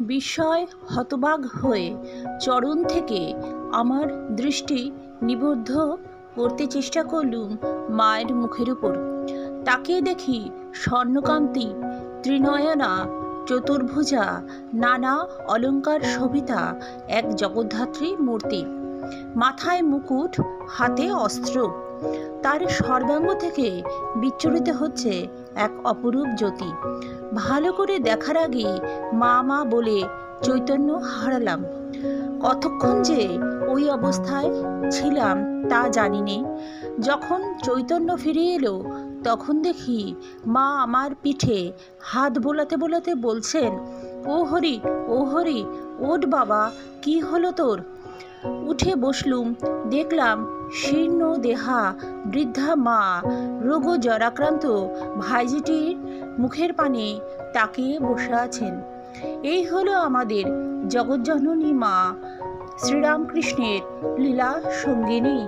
বিস্ময় হতবাক হয়ে চরণ থেকে আমার দৃষ্টি নিবদ্ধ করতে চেষ্টা করলুম মায়ের মুখের উপর। তাকিয়ে দেখি স্বর্ণকান্তি ত্রিনয়না চতুর্ভুজা নানা অলঙ্কার শোভিতা এক জগদ্ধাত্রী মূর্তি। মাথায় মুকুট, হাতে অস্ত্র, তার সর্বাঙ্গ থেকে বিচ্ছুরিত হচ্ছে এক অপরূপ জ্যোতি। ভালো করে দেখার আগে মা মা বলে চৈতন্য হারালাম। কতক্ষণ যে ওই অবস্থায় ছিলাম তা জানি নে। যখন চৈতন্য ফিরে এলো তখন দেখি মা আমার পিঠে হাত বোলাতে বোলাতে বলছেন, ও হরি, ও হরি, ওঠ বাবা, কি হলো তোর? উঠে বসলুম। দেখলাম শীর্ণ দেহা বৃদ্ধা মা রোগ জ্বরাক্রান্ত ভাইজিটির মুখের পানে তাকিয়ে বসে আছেন। এই হলো আমাদের জগজ্জননী মা শ্রীরামকৃষ্ণের লীলা সঙ্গিনী।